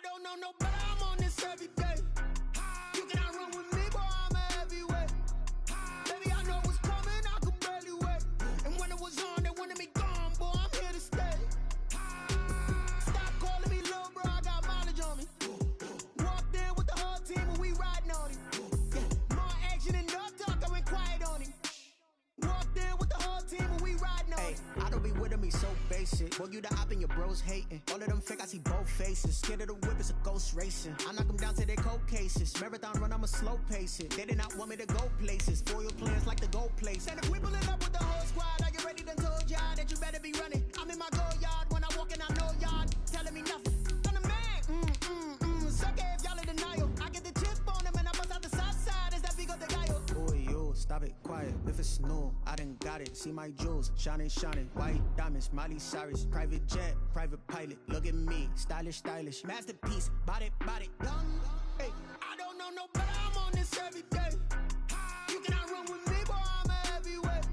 don't know no better, I'm on this every day. You cannot run with me, boy, I'm a heavyweight. Baby, I know what's coming, I could barely wait. And when it was on, they wanted me gone, boy, I'm here to stay. Stop calling me little bro, I got mileage on me. Walked in with the whole team and we riding on him. Yeah, more action and no talk, I went quiet on him. Walked in with the whole team and we riding on him. I don't be with him, he's so basic. Boy, you the op and your bros hating. All of them fake, I see both faces. Scared of the whip, it's a ghost racing. I knock them down to their cold cases. Marathon run, I'ma slow pace it. They did not want me to go places. Foil plans like the gold place. And if we pulling up with the whole squad, I get ready to told y'all that you better be running. I'm in my go yard when I walk in, I know y'all telling me nothing. I'm the man, suck it if y'all in denial. I get the chip on them and I bust out the south side. Is that Vigo de Gallo? Boy, yo, stop it, quiet. If it's new, I done got it. See my jewels, shining, shining. White diamonds, Miley Cyrus. Private jet, private pilot. Look at me, stylish, stylish. Masterpiece, body, young. Hey, I don't know no better, I'm on this every day. You cannot run with me, boy, I'm a heavyweight.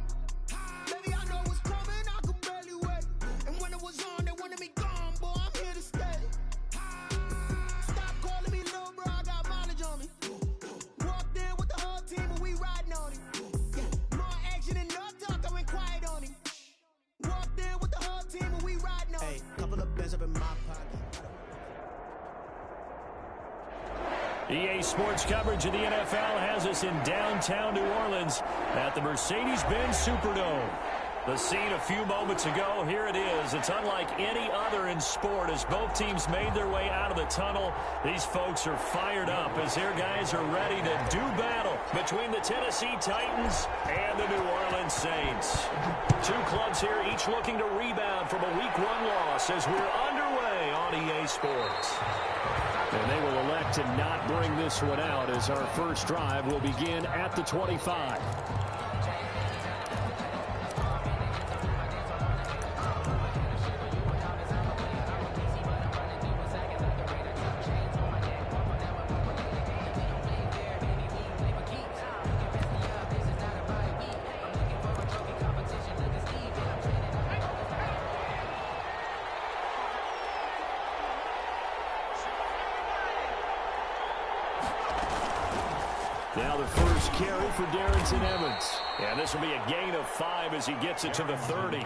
Baby, I know what's coming, I could barely wait. And when it was on, they wanted me gone, boy, I'm here to stay. Stop calling me little bro, I got mileage on me. Walked in with the whole team and we riding on him. Yeah, more action and no talk, I went quiet on him. Walked in with the whole team and we riding on him. Hey, couple of bins up in my pocket. EA Sports coverage of the NFL has us in downtown New Orleans at the Mercedes-Benz Superdome. The scene a few moments ago, here it is. It's unlike any other in sport as both teams made their way out of the tunnel. These folks are fired up as their guys are ready to do battle between the Tennessee Titans and the New Orleans Saints. Two clubs here, each looking to rebound from a Week 1 loss as we're underway on EA Sports. And they will elect to not bring this one out as our first drive will begin at the 25. Now the first carry for Darrynton Evans. And this will be a gain of 5 as he gets it to the 30.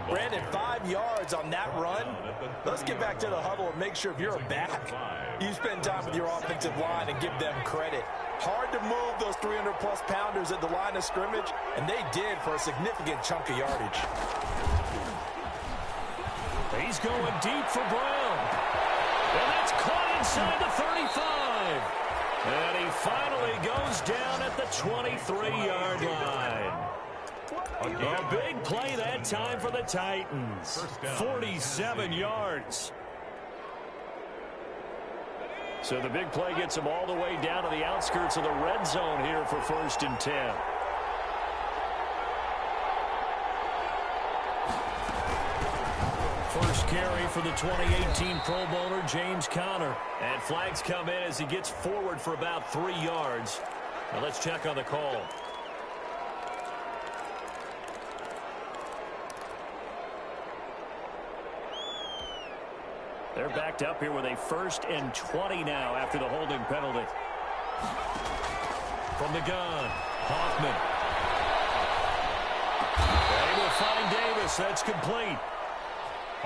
Brandon, 5 yards on that run. Let's get back to the huddle and make sure if you're a back, you spend time with your offensive line and give them credit. Hard to move those 300-plus pounders at the line of scrimmage, and they did for a significant chunk of yardage. He's going deep for Brown. And that's caught inside the 35. And he finally goes down at the 23-yard line. A big play that time for the Titans. 47 yards. So the big play gets him all the way down to the outskirts of the red zone here for 1st and 10. First carry for the 2018 Pro Bowler, James Conner. And flags come in as he gets forward for about 3 yards. Now let's check on the call. They're backed up here with a 1st and 20 now after the holding penalty. From the gun, Hoffman. They will find Davis. That's complete.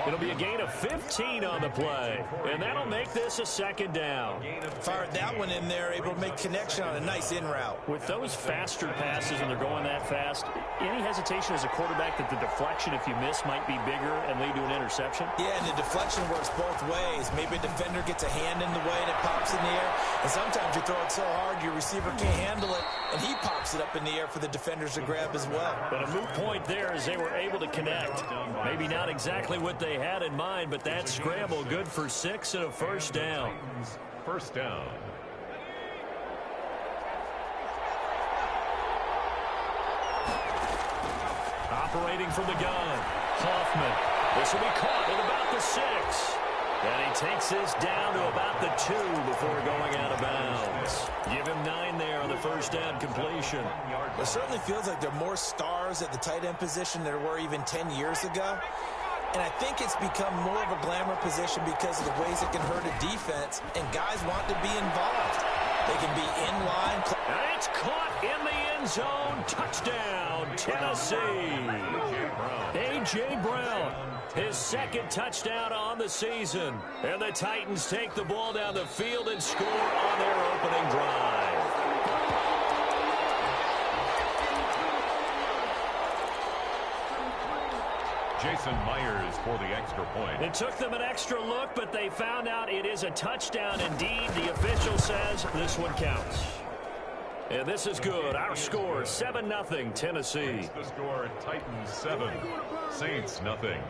It'll be a gain of 15 on the play, and that'll make this a 2nd down. Fired that one in there, able to make connection on a nice in route. With those faster passes and they're going that fast, any hesitation as a quarterback that the deflection, if you miss, might be bigger and lead to an interception? Yeah, and the deflection works both ways. Maybe a defender gets a hand in the way and it pops in the air, and sometimes you throw it so hard your receiver can't handle it, and he pops it up in the air for the defenders to grab as well. But a moot point there as they were able to connect. Maybe not exactly what they had in mind, but that scramble good for 6 and a 1st down. 1st down. Operating from the gun, Hoffman. This will be caught at about the 6. And he takes this down to about the 2 before going out of bounds. Give him 9 there on the 1st down completion. It certainly feels like there are more stars at the tight end position than there were even 10 years ago. And I think it's become more of a glamour position because of the ways it can hurt a defense, and guys want to be involved. They can be in line. And it's caught in the end zone. Touchdown, Tennessee. A.J. Brown, his second touchdown on the season. And the Titans take the ball down the field and score on their opening drive. Jason Myers for the extra point. It took them an extra look, but they found out it is a touchdown indeed. The official says this one counts. And this is good. Our score, 7-0, Tennessee. The score, Titans 7, Saints nothing.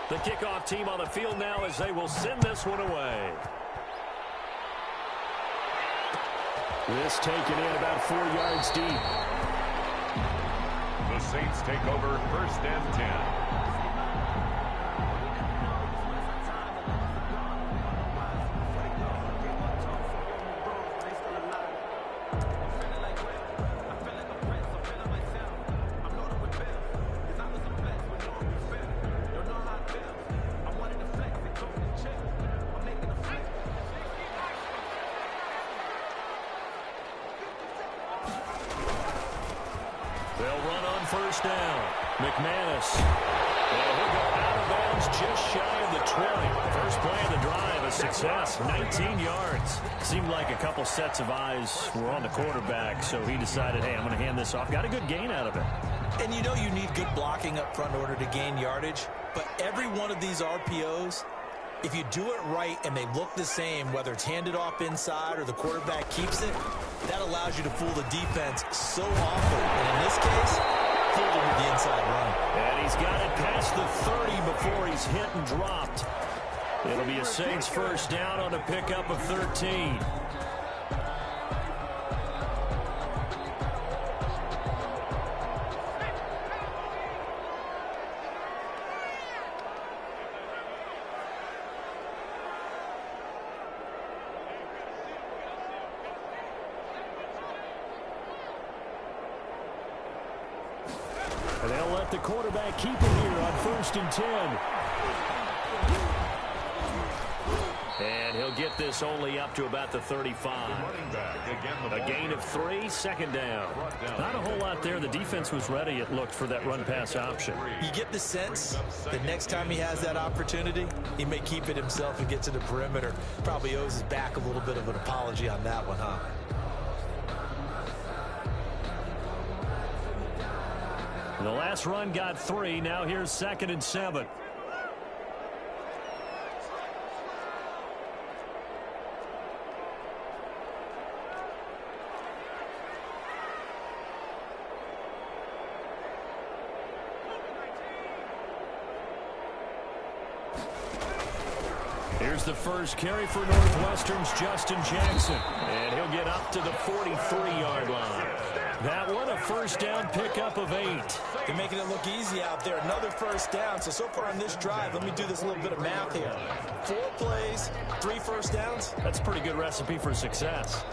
The kickoff team on the field now as they will send this one away. This taken in about 4 yards deep. The Saints take over 1st and 10. First down. McManus. And he'll go out of bounds just shy of the 20. First play of the drive, a success. 19 yards. Seemed like a couple sets of eyes were on the quarterback, so he decided, hey, I'm going to hand this off. Got a good gain out of it. And you know you need good blocking up front in order to gain yardage. But every one of these RPOs, if you do it right and they look the same, whether it's handed off inside or the quarterback keeps it, that allows you to fool the defense so often. And in this case, fooled him with the inside run. And he's got it past the 30 before he's hit and dropped. It'll be a Saints first down on a pickup of 13. And they'll let the quarterback keep it here on 1st and 10. And he'll get this only up to about the 35. A gain of 3, second down. Not a whole lot there. The defense was ready, it looked, for that run-pass option. You get the sense that next time he has that opportunity, he may keep it himself and get to the perimeter. Probably owes his back a little bit of an apology on that one, huh? The last run got 3. Now here's 2nd and 7. Here's the first carry for Northwestern's Justin Jackson. And he'll get up to the 43-yard line. That one, a first down pickup of 8. They're making it look easy out there. Another first down. So far on this drive, let me do this little bit of math here. 4 plays, 3 first downs. That's a pretty good recipe for success.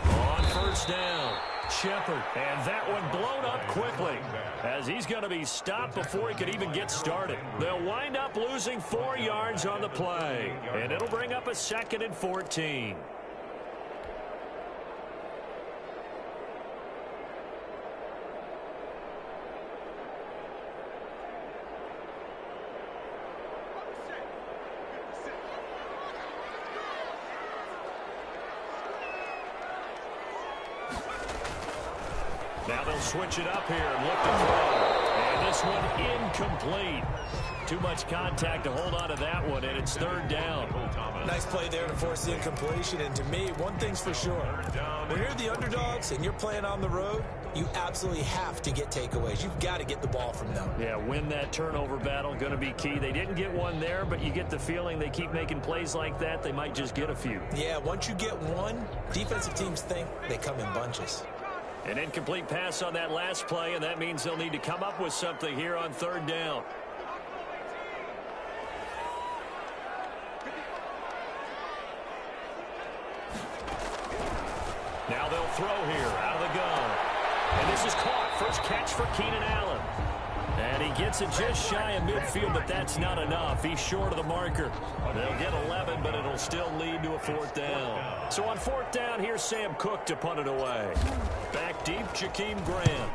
On first down, Shepard, and that one blown up quickly as he's going to be stopped before he could even get started. They'll wind up losing 4 yards on the play, and it'll bring up a 2nd and 14. Now they'll switch it up here and look to throw. And this one incomplete. Too much contact to hold on to that one, and it's 3rd down. Nice play there to force the incompletion. And to me, one thing's for sure. When you're the underdogs and you're playing on the road, you absolutely have to get takeaways. You've got to get the ball from them. Yeah, win that turnover battle, going to be key. They didn't get one there, but you get the feeling they keep making plays like that, they might just get a few. Yeah, once you get one, defensive teams think they come in bunches. An incomplete pass on that last play, and that means they'll need to come up with something here on third down. Now they'll throw here out of the gun. And this is caught. First catch for Keenan Allen. And he gets it just shy of midfield, but that's not enough. He's short of the marker. They'll get 11, but it'll still lead to a fourth down. So on fourth down, here's Sam Cook to punt it away. Back deep, Jakeem Graham.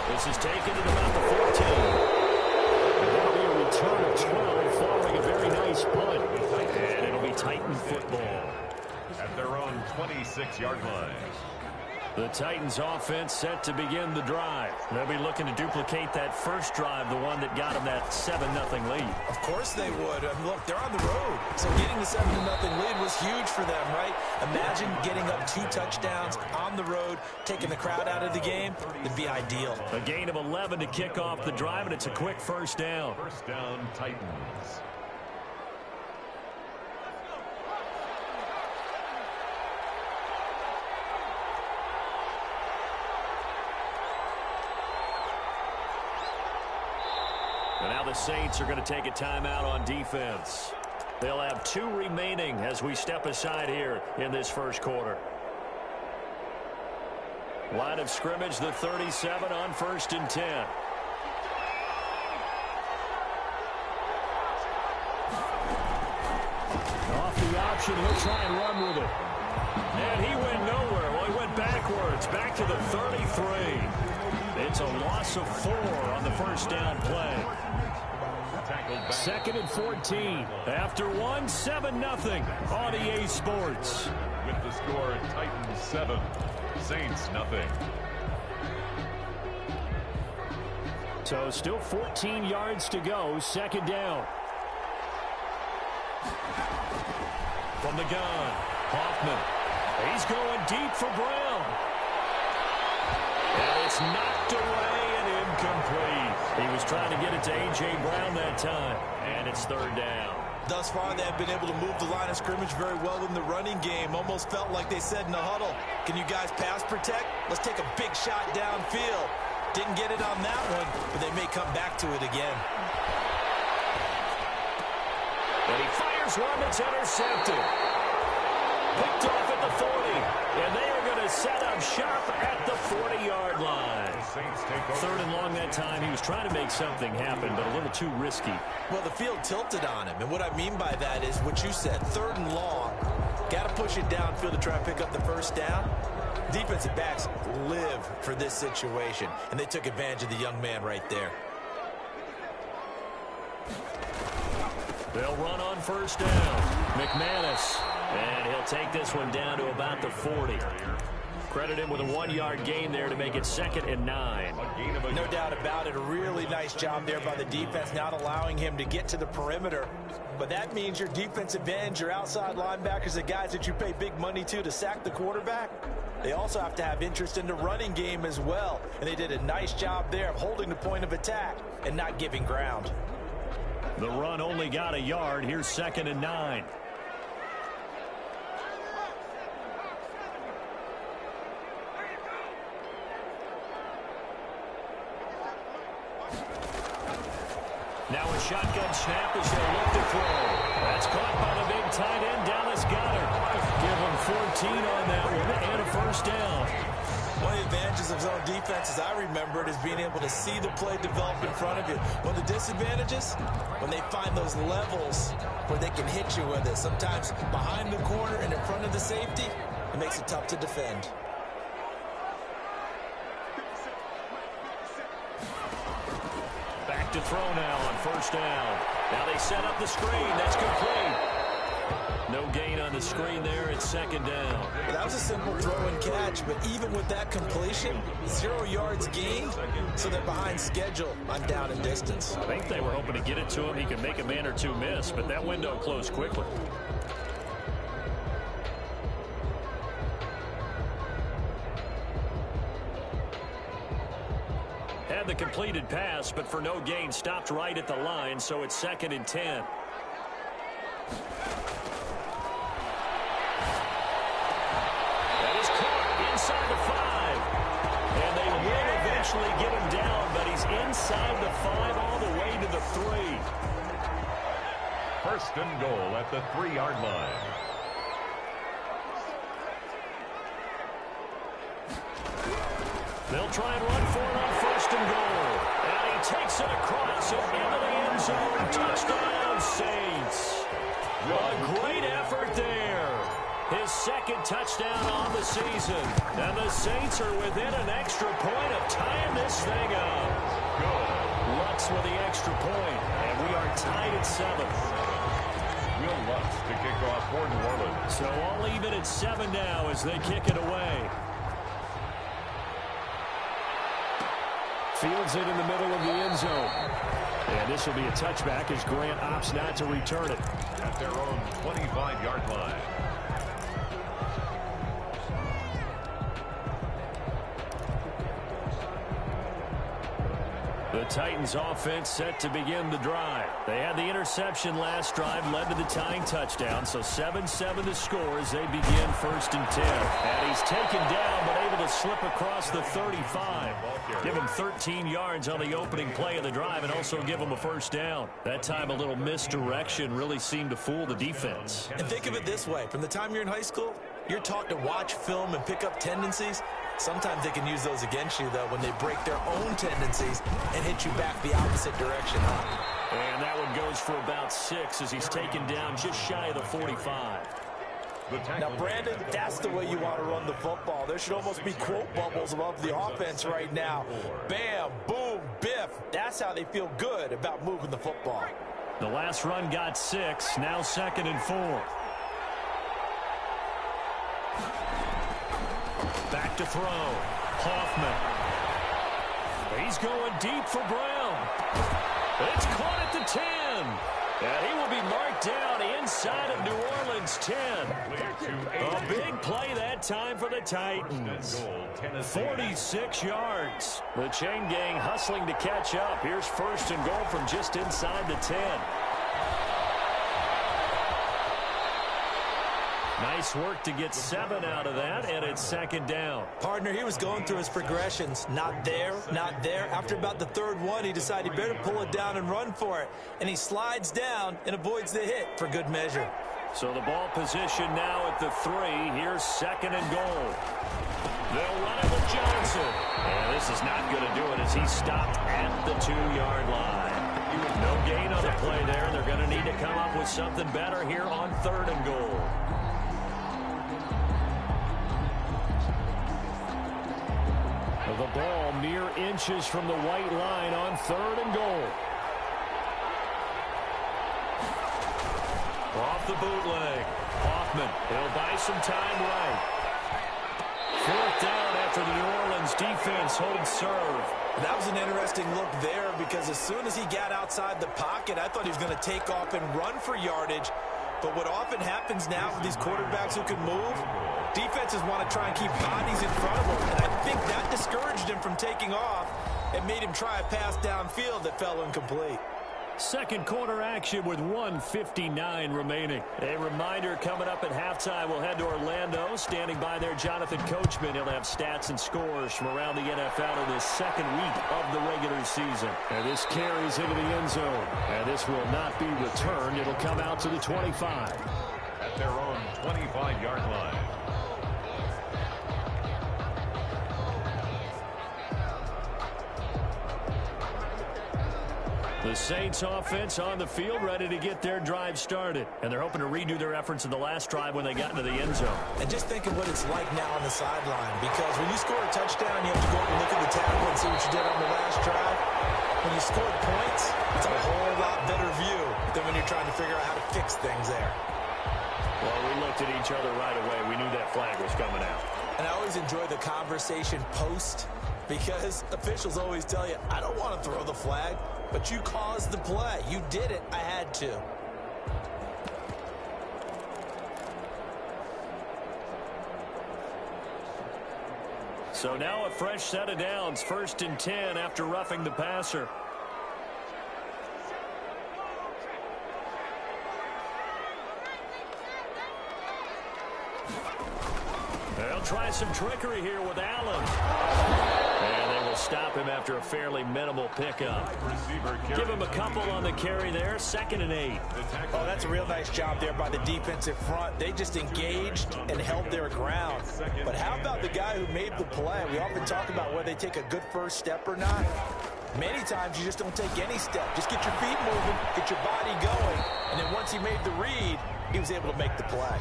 This is taken at about the 14. And that'll be a return of 12 following a very nice punt. And it'll be Titan football. At their own 26-yard line. The Titans offense set to begin the drive. They'll be looking to duplicate that first drive, the one that got them that 7-0 lead. Of course they would. Look, they're on the road. So getting the 7-0 lead was huge for them, right? Imagine getting up 2 touchdowns on the road, taking the crowd out of the game. It'd be ideal. A gain of 11 to kick off the drive, and it's a quick first down. First down, Titans. And now the Saints are going to take a timeout on defense. They'll have 2 remaining as we step aside here in this first quarter. Line of scrimmage, the 37 on 1st and 10. Off the option, he'll try and run with it. And he went nowhere. Well, he went backwards, back to the 33. It's a loss of 4 on the first down play. 2nd and 14. After 1, 7-0 on EA Sports. With the score, Titans 7, Saints nothing. So still 14 yards to go. 2nd down. From the gun, Hoffman. He's going deep for Brown. And it's knocked away and incomplete. He was trying to get it to A.J. Brown that time. And it's 3rd down. Thus far, they've been able to move the line of scrimmage very well in the running game. Almost felt like they said in the huddle, can you guys pass protect? Let's take a big shot downfield. Didn't get it on that one, but they may come back to it again. And he fires one that's intercepted. Picked off at the 40. And they are going to set up shop at the 40-yard line. Saints take over. 3rd and long that time. He was trying to make something happen, but a little too risky. Well, the field tilted on him. And what I mean by that is what you said, 3rd and long. Got to push it downfield to try and pick up the first down. Defensive backs live for this situation. And they took advantage of the young man right there. They'll run on first down. McManus. And he'll take this one down to about the 40. Credit him with a 1-yard gain there to make it 2nd and 9. No doubt about it. A really nice job there by the defense, not allowing him to get to the perimeter. But that means your defensive ends, your outside linebackers, the guys that you pay big money to sack the quarterback, they also have to have interest in the running game as well. And they did a nice job there of holding the point of attack and not giving ground. The run only got a yard. Here's 2nd and 9. Now a shotgun snap as they look to throw. That's caught by the big tight end, Dallas Goedert. Give him 14 on that one and a first down. One of the advantages of zone defense, as I remember it, is being able to see the play develop in front of you. One of the disadvantages, when they find those levels where they can hit you with it. Sometimes behind the corner and in front of the safety, it makes it tough to defend. Back to throw now on first down. Now they set up the screen. That's complete. No gain on the screen there. It's 2nd down. That was a simple throw and catch, but even with that completion, 0 yards gained, so they're behind schedule on down and distance. I think they were hoping to get it to him. He could make a man or two miss, but that window closed quickly. the completed pass, but for no gain, stopped right at the line, so it's 2nd and 10. That is caught inside the 5. And they will eventually get him down, but he's inside the 5 all the way to the 3. 1st and goal at the 3-yard line. They'll try and run for it on 1st and goal. And he takes it across and into the end zone. Touchdown, Saints. A great effort there. His 2nd touchdown on the season. And the Saints are within an extra point of tying this thing up. Lutz with the extra point. And we are tied at 7. Will Lutz to kick off for New Orleans. So all even at 7 now as they kick it away. Fields it in the middle of the end zone. And this will be a touchback as Grant opts not to return it. At their own 25-yard line. The Titans offense set to begin the drive. They had the interception last drive, led to the tying touchdown, so 7-7 the score as they begin 1st and 10. And he's taken down but able to slip across the 35. Give him 13 yards on the opening play of the drive and also give him a 1st down. That time a little misdirection really seemed to fool the defense. And think of it this way. From the time you're in high school, you're taught to watch film and pick up tendencies. Sometimes they can use those against you, though, when they break their own tendencies and hit you back the opposite direction. And that one goes for about 6 as he's taken down just shy of the 45. Now, Brandon, that's the way you want to run the football. There should almost be quote bubbles above the offense right now. Bam, boom, biff. That's how they feel good about moving the football. The last run got 6, now 2nd and 4. Back to throw. Hoffman. He's going deep for Brown. It's caught at the 10. And he will be marked down inside of New Orleans 10. A big play that time for the Titans. 46 yards. The chain gang hustling to catch up. Here's 1st and goal from just inside the 10. Nice work to get 7 out of that, and it's 2nd down. Partner, he was going through his progressions. Not there, not there. After about the 3rd one, he decided he better pull it down and run for it. And he slides down and avoids the hit for good measure. So the ball position now at the 3. Here's 2nd and goal. They'll run it with Johnson. And this is not going to do it as he stopped at the 2-yard line. No gain on the play there. They're going to need to come up with something better here on 3rd and goal. The ball mere inches from the white line on 3rd and goal. Off the bootleg. Hoffman. He'll buy some time right. 4th down after the New Orleans defense holds serve. That was an interesting look there because as soon as he got outside the pocket, I thought he was going to take off and run for yardage. But what often happens now with these quarterbacks who can move, defenses want to try and keep bodies in front of them. And I think that discouraged him from taking off and made him try a pass downfield that fell incomplete. Second quarter action with 1:59 remaining. A reminder coming up at halftime, we'll head to Orlando. Standing by there, Jonathan Coachman. He'll have stats and scores from around the NFL in this 2nd week of the regular season. And this carries into the end zone. And this will not be returned. It'll come out to the 25. At their own 25-yard line. The Saints offense on the field ready to get their drive started. And they're hoping to redo their efforts in the last drive when they got into the end zone. And just think of what it's like now on the sideline. Because when you score a touchdown, you have to go up and look at the tackle and see what you did on the last drive. When you scored points, it's a whole lot better view than when you're trying to figure out how to fix things there. Well, we looked at each other right away. We knew that flag was coming out. And I always enjoy the conversation post because officials always tell you, I don't want to throw the flag. But you caused the play. You did it. I had to. So now a fresh set of downs, 1st and 10 after roughing the passer. They'll try some trickery here with Allen. And they will stop him after a fairly minimal pickup. Give him a couple on the carry there, 2nd and 8. Oh, that's a real nice job there by the defensive front. They just engaged and held their ground. But how about the guy who made the play? We often talk about whether they take a good first step or not. Many times you just don't take any step. Just get your feet moving, get your body going, and then once he made the read, he was able to make the play.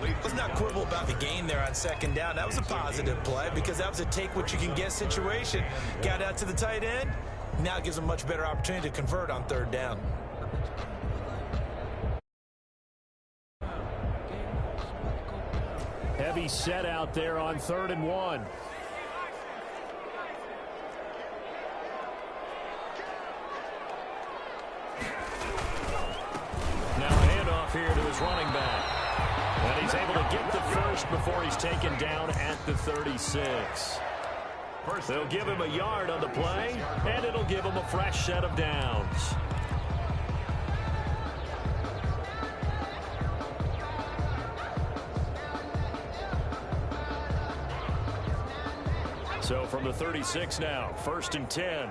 Let's not quibble about the gain there on 2nd down. That was a positive play because that was a take-what-you-can-get situation. Got out to the tight end. Now it gives them a much better opportunity to convert on 3rd down. Heavy set out there on 3rd and 1. Now a handoff here to his running back. And he's able to get the first before he's taken down at the 36. They'll give him a yard on the play, and it'll give him a fresh set of downs. So from the 36 now, 1st and 10.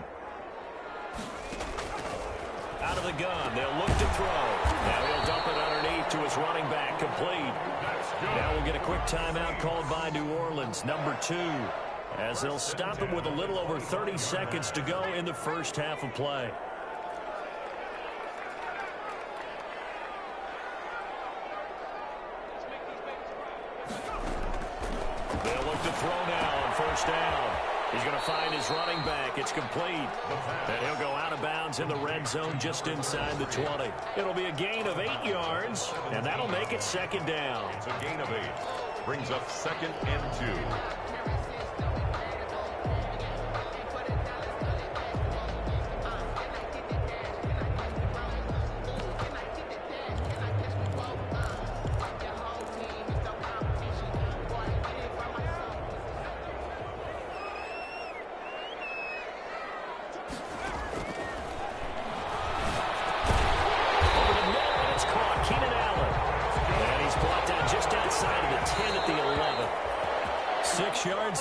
Out of the gun, they'll look to throw. Now he'll dump it underneath to his running back, complete. Now we'll get a quick timeout called by New Orleans, number 2, as they'll stop him with a little over 30 seconds to go in the first half of play. They'll look to throw now on 1st down. He's going to find his running back. It's complete. And he'll go out of bounds in the red zone just inside the 20. It'll be a gain of 8 yards, and that'll make it 2nd down. It's a gain of 8. Brings up 2nd and 2.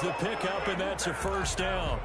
The pickup, and that's a 1st down.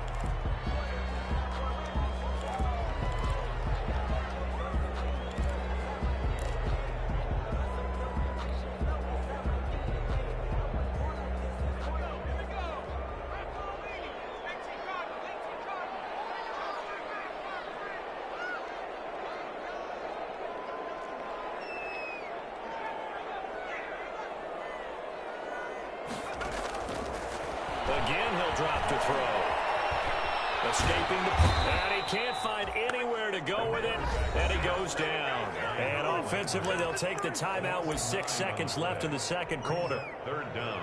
Again, he'll drop to throw. Escaping and he can't find anywhere to go with it, and he goes down. And offensively, they'll take the timeout with 6 seconds left in the 2nd quarter. 3rd down.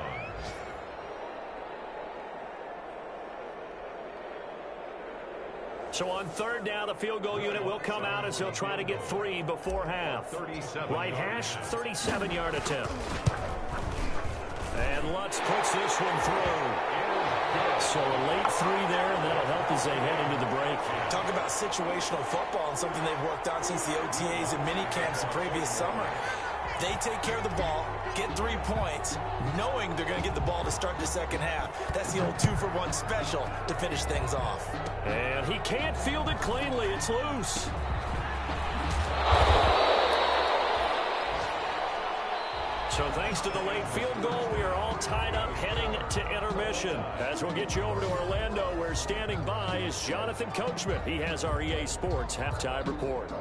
So on 3rd down, the field goal unit will come out as they'll try to get 3 before half. Right hash, 37-yard attempt. And Lutz puts this one through. So a late 3 there, and that'll help as they head into the break. Talk about situational football and something they've worked on since the OTAs and mini camps the previous summer. They take care of the ball, get 3 points, knowing they're going to get the ball to start the 2nd half. That's the old 2-for-1 special to finish things off. And he can't field it cleanly. It's loose. So thanks to the late field goal, we are all tied up heading to intermission. As we'll get you over to Orlando, where standing by is Jonathan Coachman. He has our EA Sports halftime report.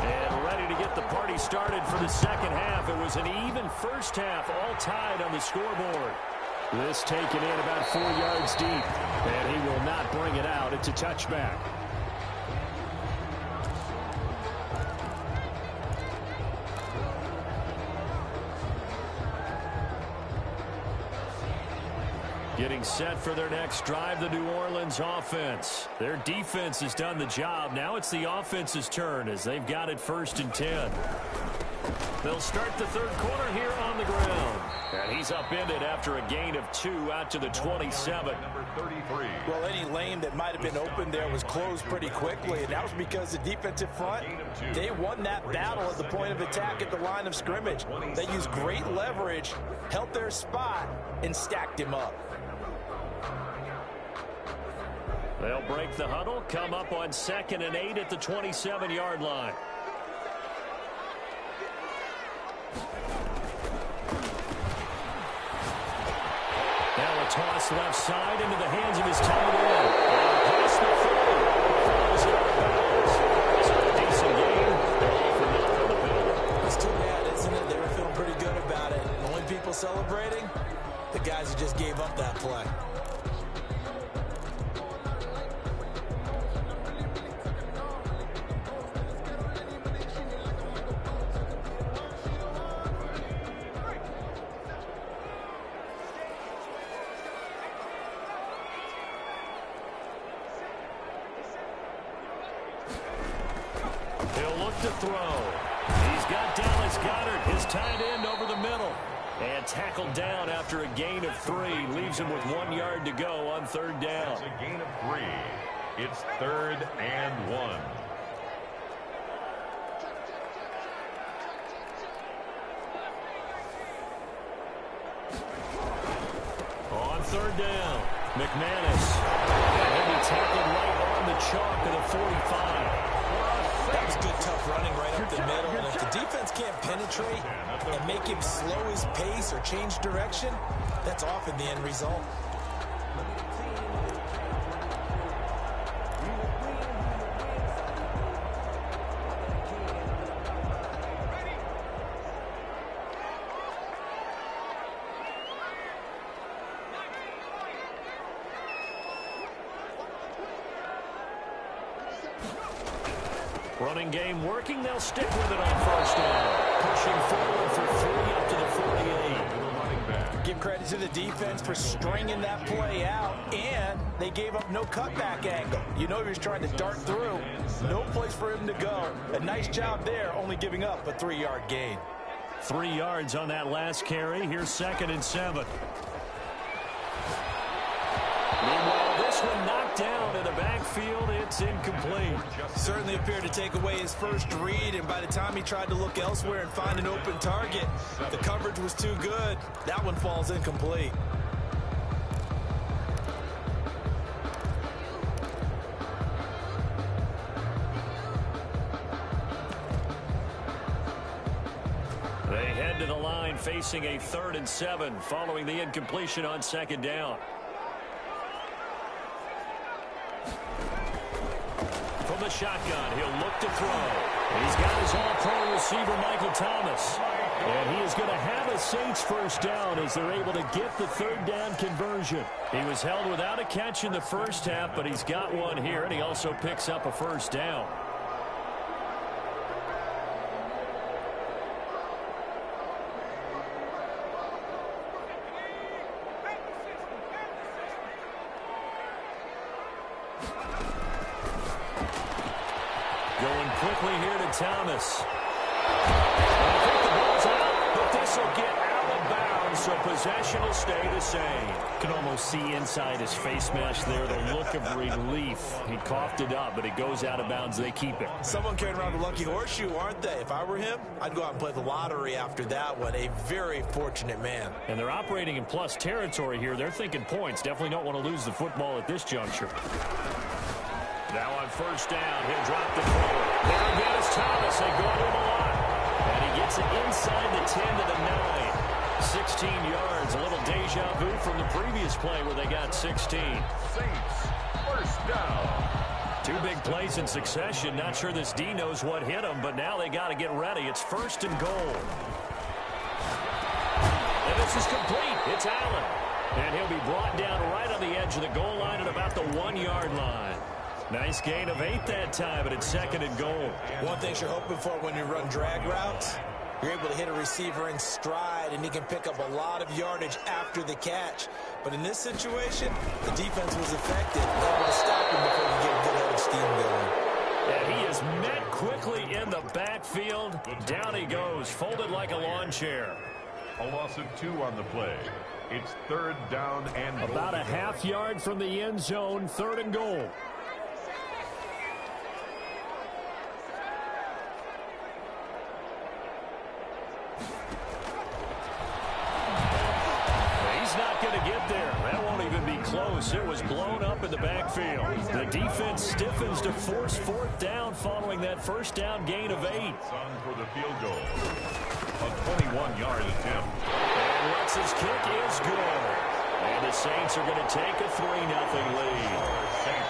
And ready to get the party started for the 2nd half. It was an even first half, all tied on the scoreboard. This taken in about 4 yards deep, and he will not bring it out. It's a touchback. Getting set for their next drive, the New Orleans offense. Their defense has done the job. Now it's the offense's turn as they've got it 1st and 10. They'll start the third quarter here on the ground. And he's upended after a gain of 2 out to the 27. Number 33. Well, any lane that might have been open there was closed pretty quickly, and that was because the defensive front, they won that battle at the point of attack at the line of scrimmage. They used great leverage, held their spot, and stacked him up. They'll break the huddle, come up on 2nd and 8 at the 27-yard line. Now a toss left side into the hands of his tight end. Past the 30. Falls out of bounds. So a decent game. All for naught on the penalty. It's too bad, isn't it? They were feeling pretty good about it. The only people celebrating, the guys who just gave up that play. To throw. He's got Dallas Goedert, his tight end, over the middle. And tackled down after a gain of 3. Leaves him with 1 yard to go on 3rd down. It's a gain of 3. It's 3rd and 1. On 3rd down, McManus. And he'll be tackled right on the chalk of the 45. That was good, tough running right up the middle. And if the defense can't penetrate and make him slow his pace or change direction, that's often the end result. Running game working. They'll stick with it on 1st down. Pushing forward for 3 up to the 48. Give credit to the defense for stringing that play out, and they gave up no cutback angle. You know he was trying to dart through. No place for him to go. A nice job there, only giving up a 3-yard gain. 3 yards on that last carry. Here's 2nd and 7. Meanwhile, this one knocked down in the backfield. It's incomplete. Certainly appeared to take away his first read, and by the time he tried to look elsewhere and find an open target, the coverage was too good. That one falls incomplete. They head to the line facing a 3rd and 7 following the incompletion on 2nd down. From the shotgun, he'll look to throw. He's got his all-pro receiver, Michael Thomas. And he is going to have a Saints 1st down as they're able to get the 3rd down conversion. He was held without a catch in the 1st half, but he's got one here, and he also picks up a 1st down. Going quickly here to Thomas. I think the ball's out, but this will get out of bounds, so possession will stay the same. Can almost see inside his face mask there the look of relief. He coughed it up, but it goes out of bounds. They keep it. Someone carrying around the lucky horseshoe, aren't they? If I were him, I'd go out and play the lottery after that one. A very fortunate man. And they're operating in plus territory here. They're thinking points. Definitely don't want to lose the football at this juncture. Now on 1st down, he'll drop the ball. There again is Thomas. They go to him a lot. And he gets it inside the 10 to the 9. 16 yards. A little deja vu from the previous play where they got 16. Saints, 1st down. 2 big plays in succession. Not sure this D knows what hit him, but now they got to get ready. It's 1st and goal. And this is complete. It's Allen. And he'll be brought down right on the edge of the goal line at about the 1-yard line. Nice gain of 8 that time, but it's 2nd and goal. One thing you're hoping for when you run drag routes, you're able to hit a receiver in stride, and he can pick up a lot of yardage after the catch. But in this situation, the defense was effective, able to stop him before he get a good head of steam going. And he is met quickly in the backfield. Down he goes, folded like a lawn chair. A loss of 2 on the play. It's 3rd down and goal. About a half yard from the end zone, 3rd and goal. It was blown up in the backfield. The defense stiffens to force 4th down following that first down gain of 8. On for the field goal. A 21-yard attempt. And Lutz's kick is good. And the Saints are going to take a 3-0 lead.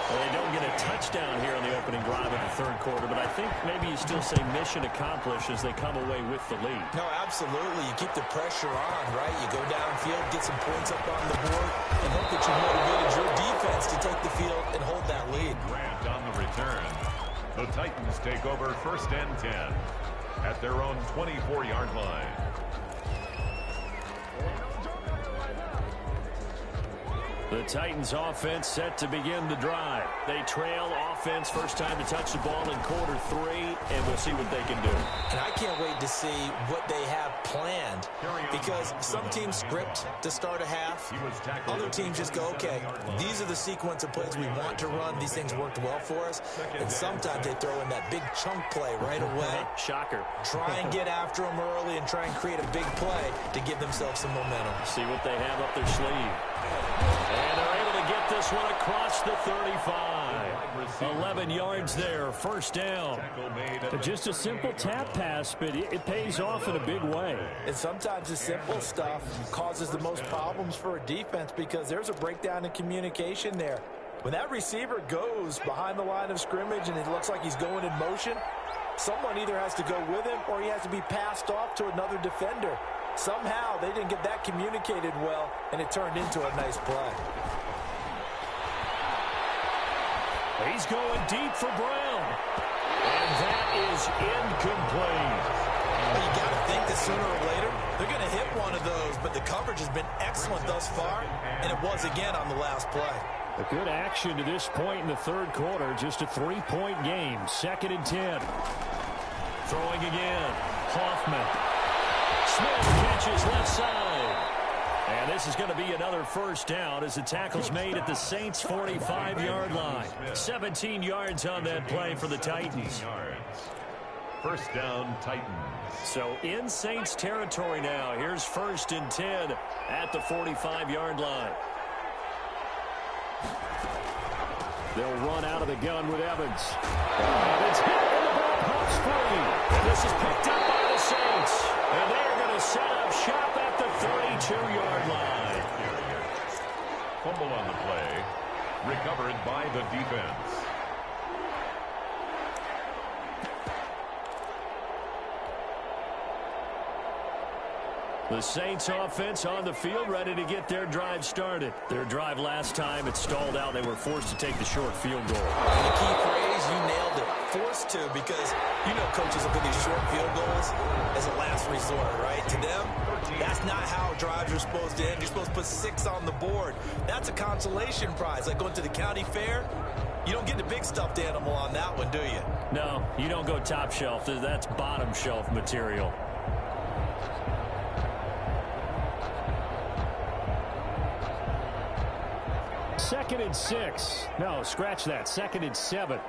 Well, they don't get a touchdown here in the opening drive of the 3rd quarter, but I think maybe you still say mission accomplished as they come away with the lead. No, absolutely. You keep the pressure on, right? You go downfield, get some points up on the board, and hope that you motivated your defense to take the field and hold that lead. Grant on the return. The Titans take over 1st and 10 at their own 24-yard line. The Titans offense set to begin the drive. They trail offense, first time to touch the ball in quarter 3, and we'll see what they can do. And I can't wait to see what they have planned, because some teams script to start a half. Other teams just go, okay, these are the sequence of plays we want to run. These things worked well for us. And sometimes they throw in that big chunk play right away. Shocker. Try and get after them early and try and create a big play to give themselves some momentum. See what they have up their sleeve. And they're able to get this one across the 35. 11 yards there, 1st down. Just a simple tap pass, but it pays off in a big way. And sometimes the simple stuff causes the most problems for a defense because there's a breakdown in communication there. When that receiver goes behind the line of scrimmage and it looks like he's going in motion, someone either has to go with him or he has to be passed off to another defender. Somehow they didn't get that communicated well, and it turned into a nice play. He's going deep for Brown. And that is incomplete. Well, you got to think that sooner or later they're going to hit one of those, but the coverage has been excellent thus far, and it was again on the last play. A good action to this point in the 3rd quarter. Just a 3-point game. 2nd and 10. Throwing again. Hoffman. Smith catches left side. And this is going to be another 1st down as the tackle's made at the Saints' 45-yard line. 17 yards on that play for the Titans. 1st down, Titans. So in Saints territory now. Here's 1st and 10 at the 45-yard line. They'll run out of the gun with Evans. And it's hit, and the ball pops free. And this is picked up by the Saints. And they are going to set up shop at the 32-yard line. Fumble on the play. Recovered by the defense. The Saints offense on the field, ready to get their drive started. Their drive last time, it stalled out. They were forced to take the short field goal. And the key phrase, you nailed it. Forced to, because you know coaches will put these short field goals as a last resort, right? To them, that's not how drives are supposed to end. You're supposed to put 6 on the board. That's a consolation prize. Like going to the county fair, you don't get the big stuffed animal on that one, do you? No, you don't go top shelf. That's bottom shelf material. Second and 6. No, scratch that. 2nd and 7.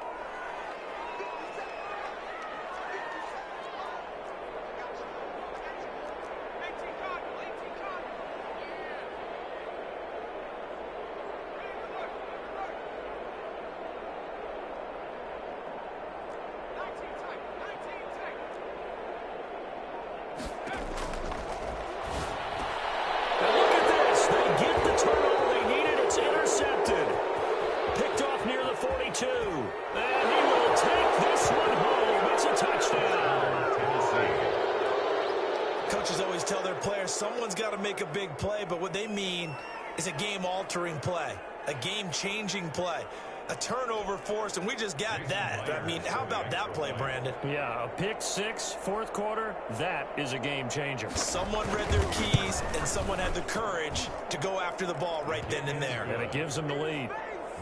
Someone's got to make a big play, but what they mean is a game-altering play, a game-changing play, a turnover forced, and we just got that. I mean, how about that play, Brandon? Yeah, a pick 6, 4th quarter, that is a game changer. Someone read their keys, and someone had the courage to go after the ball right then and there. And it gives them the lead.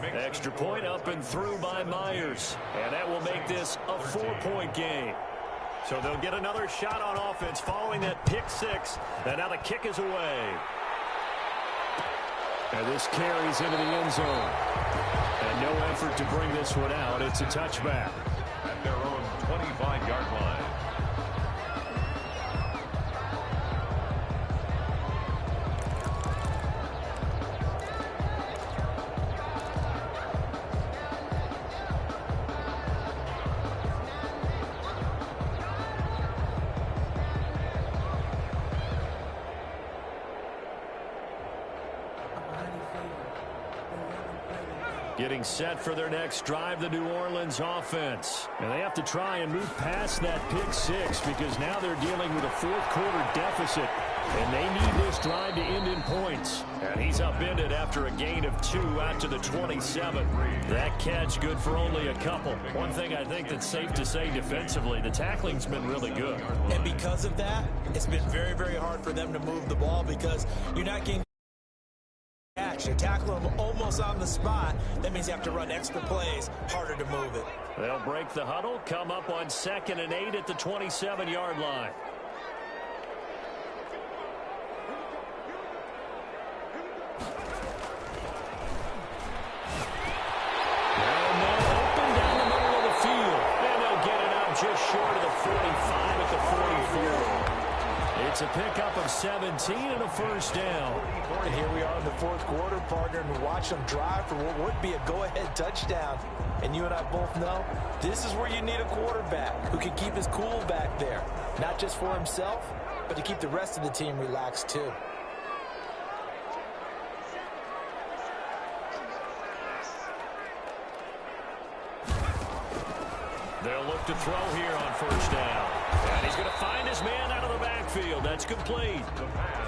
Extra point up and through by Myers. And that will make this a 4-point game. So they'll get another shot on offense following that pick six. And now the kick is away. And this carries into the end zone. And no effort to bring this one out. It's a touchback. At their own 25-yard line. Getting set for their next drive, the New Orleans offense. And they have to try and move past that pick six because now they're dealing with a fourth-quarter deficit. And they need this drive to end in points. And he's upended after a gain of 2 out to the 27. That catch good for only a couple. One thing I think that's safe to say defensively, the tackling's been really good. And because of that, it's been very, very hard for them to move the ball because you're not getting you tackle them almost on the spot. That means you have to run extra plays, harder to move it. They'll break the huddle, come up on 2nd and 8 at the 27-yard line. And they'll open down the middle of the field. And they'll get it out just short of the 45 at the 44. It's a pickup of 17 and a first down. And here we are in the fourth quarter, partner, and watch them drive for what would be a go-ahead touchdown. And you and I both know this is where you need a quarterback who can keep his cool back there. Not just for himself, but to keep the rest of the team relaxed too. They'll look to throw here on first down. And he's going to find his man out of the backfield. That's complete.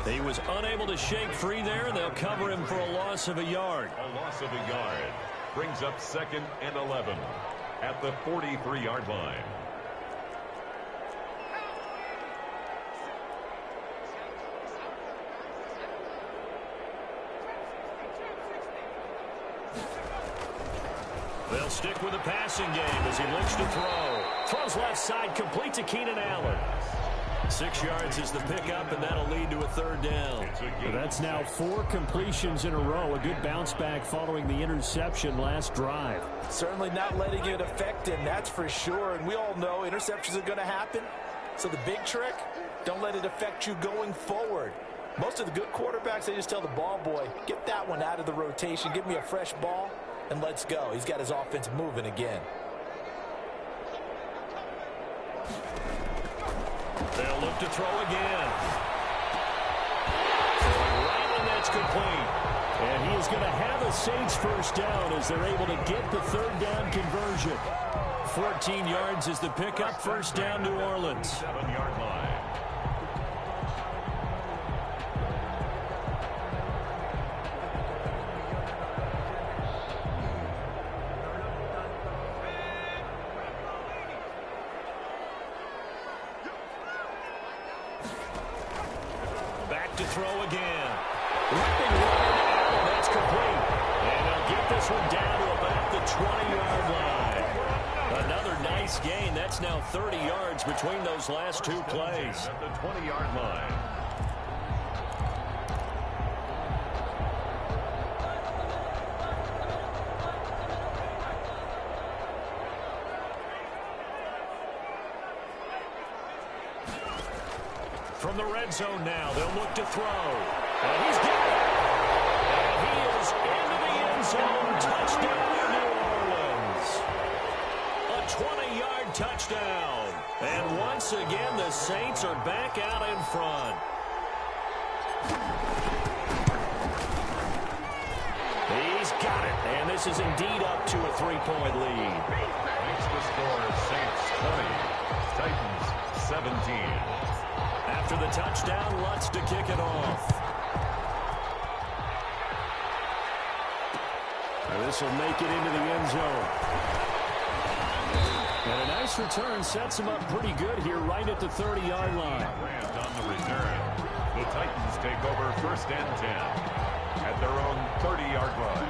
He was unable to shake free there, and they'll cover him for a loss of a yard. A loss of a yard brings up 2nd and 11 at the 43-yard line. They'll stick with the passing game as he looks to throw. Throws left side, complete to Keenan Allen. 6 yards is the pickup, and that'll lead to a third down. That's now 4 completions in a row. A good bounce back following the interception last drive. Certainly not letting it affect him, that's for sure. And we all know interceptions are going to happen. So the big trick, don't let it affect you going forward. Most of the good quarterbacks, they just tell the ball boy, get that one out of the rotation, give me a fresh ball, and let's go. He's got his offense moving again. They'll look to throw again. Right, and that's complete. And he is going to have a Saints first down as they're able to get the third down conversion. 14 yards is the pickup, first down New Orleans. 7-yard line. To throw again. Ripping one, and that's complete. And they'll get this one down to about the 20-yard line. Another nice gain. That's now 30 yards between those last 2 plays. At the 20-yard line. From the red zone now, they'll look to throw. And he's got it. And he is into the end zone. Touchdown, New Orleans. A 20-yard touchdown. And once again, the Saints are back out in front. He's got it. And this is indeed up to a 3-point lead. Makes the score Saints 20, Titans 17. After the touchdown, Lutz to kick it off. And this will make it into the end zone. And a nice return sets him up pretty good here right at the 30-yard line. Rams on the return. The Titans take over 1st and 10 at their own 30-yard line.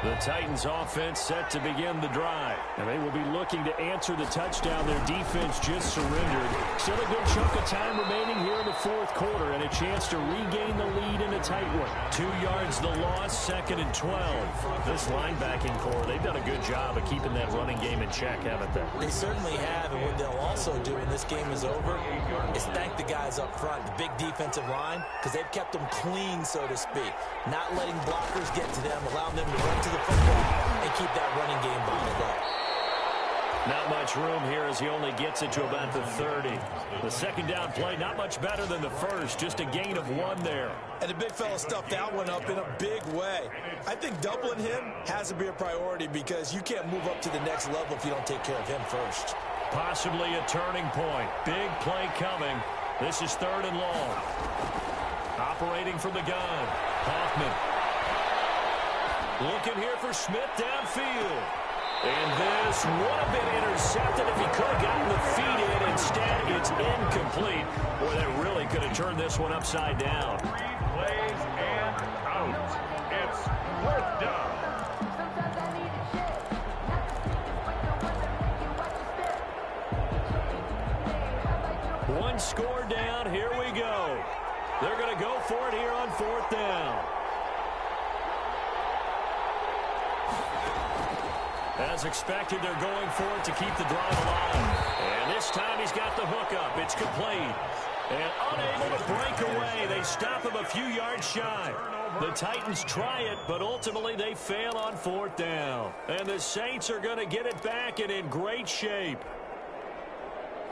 The Titans offense set to begin the drive. And they will be looking to answer the touchdown. Their defense just surrendered. Still a good chunk of time remaining here in the fourth quarter and a chance to regain the lead in a tight one. 2 yards the loss, 2nd and 12. This linebacking core, they've done a good job of keeping that running game in check, haven't they? They certainly have, and what they'll also do when this game is over is thank the guys up front, the big defensive line, because they've kept them clean, so to speak. Not letting blockers get to them, allowing them to run to the football and keep that running game bottled up. Not much room here as he only gets it to about the 30. The second down play, not much better than the first, just a gain of 1 there. And the big fella stuffed that one up in a big way. I think doubling him has to be a priority because you can't move up to the next level if you don't take care of him first. Possibly a turning point. Big play coming. This is 3rd and long. Operating from the gun. Hoffman. Looking here for Smith downfield. And this would have been intercepted if he could have gotten the feet in. Instead, it's incomplete. Boy, that really could have turned this one upside down. 3 plays and out. It's 4th down. One score down. Here we go. They're going to go for it here on 4th down. As expected, they're going for it to keep the drive alive. And this time he's got the hookup. It's complete. And unable to break away. They stop him a few yards shy. The Titans try it, but ultimately they fail on 4th down. And the Saints are going to get it back and in great shape.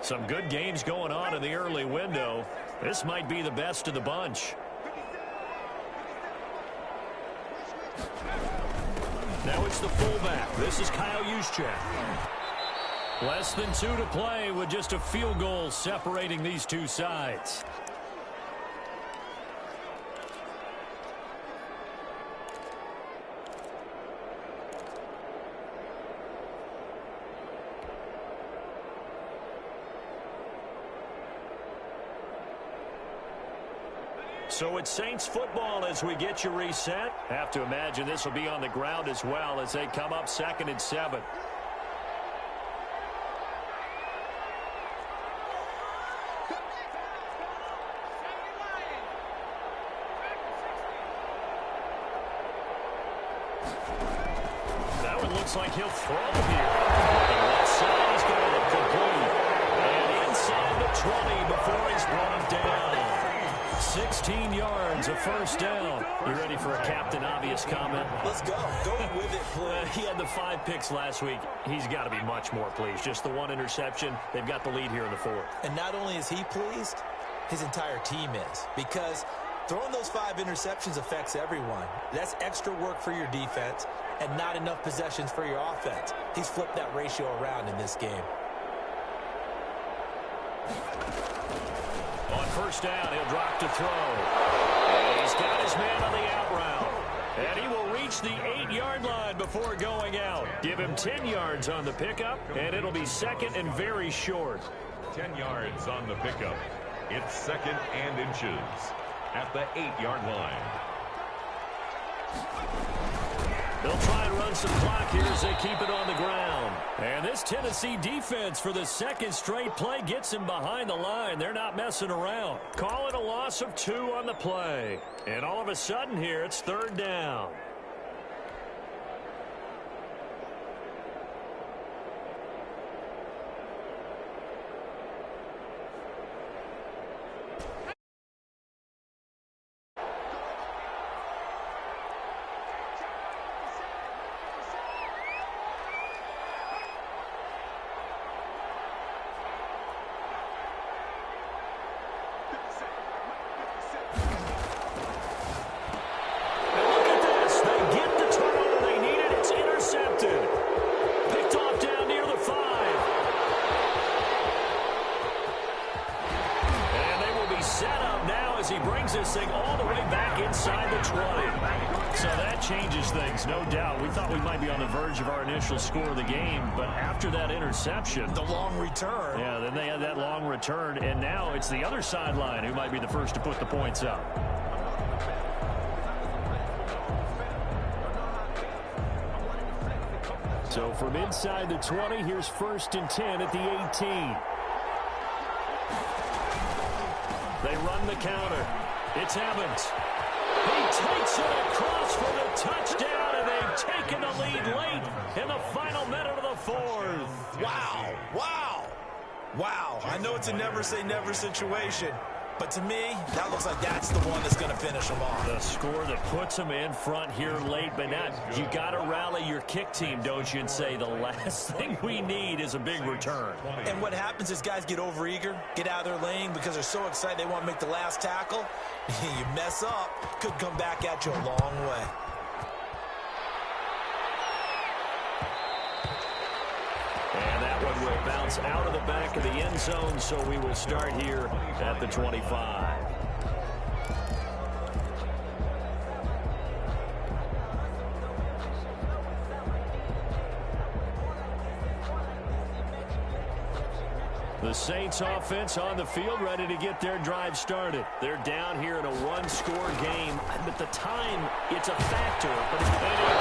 Some good games going on in the early window. This might be the best of the bunch. Now it's the fullback. This is Kyle Juszczyk. Less than 2 to play with just a field goal separating these two sides. So it's Saints football as we get you reset. Have to imagine this will be on the ground as well as they come up 2nd and 7. That one looks like he'll throw here. The left side is going to look complete. And inside the 20 before he's brought down. 16 yards, a 1st down. You ready for a Captain Obvious comment? Let's go. Go with it, please. He had the 5 picks last week. He's got to be much more pleased. Just the 1 interception. They've got the lead here in the 4th. And not only is he pleased, his entire team is. Because throwing those 5 interceptions affects everyone. That's extra work for your defense and not enough possessions for your offense. He's flipped that ratio around in this game. On 1st down, he'll drop to throw. And he's got his man on the out route. And he will reach the 8-yard line before going out. Give him 10 yards on the pickup, and it'll be 2nd and very short. 10 yards on the pickup. It's 2nd and inches at the 8-yard line. They'll try and run some clock here as they keep it on the ground. And this Tennessee defense for the 2nd straight play gets him behind the line. They're not messing around. Call it a loss of 2 on the play. And all of a sudden here, it's 3rd down. This thing all the way back inside the 20. So that changes things, no doubt. We thought we might be on the verge of our initial score of the game, but after that interception, the long return. Yeah, then they had that long return, and now it's the other sideline who might be the first to put the points up. So from inside the 20, here's 1st and 10 at the 18. They run the counter. It's Evans. He takes it across for the touchdown, and they've taken the lead late in the final minute of the 4th. Wow, wow, wow. I know it's a never-say-never situation, but to me, that looks like that's the one that's going to finish them off. The score that puts them in front here late, but now you got to rally your kick team, don't you, and say the last thing we need is a big return. And what happens is guys get overeager, get out of their lane because they're so excited they want to make the last tackle. You mess up, could come back at you a long way. And that one will bounce out of the back of the end zone, so we will start here at the 25. The Saints offense on the field, ready to get their drive started. They're down here in a one-score game. At the time, it's a factor, but he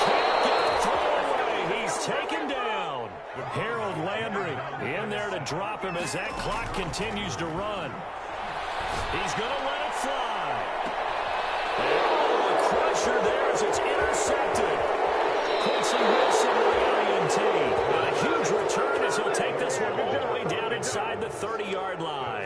can't get a throw away. He's taken down. Harold Landry in there to drop him as that clock continues to run. He's going to let it fly. Oh, a crusher there as it's intercepted. Quincy Wilson with the INT. A huge return as he'll take this one all the way down inside the 30-yard line.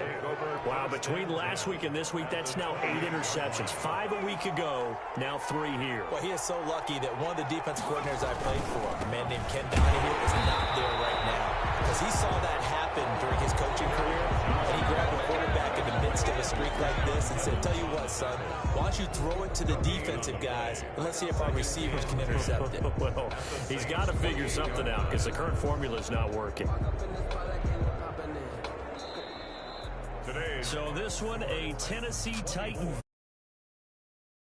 Wow, between last week and this week, that's now 8 interceptions. 5 a week ago, now 3 here. Well, he is so lucky that one of the defensive coordinators I played for, a man named Ken Donahue, is not there right now. Because he saw that happen during his coaching career, and he grabbed the quarterback in the midst of a streak like this and said, tell you what, son, why don't you throw it to the defensive guys, and let's see if our receivers can intercept it. Well, he's got to figure something out because the current formula is not working. So this one, a Tennessee Titan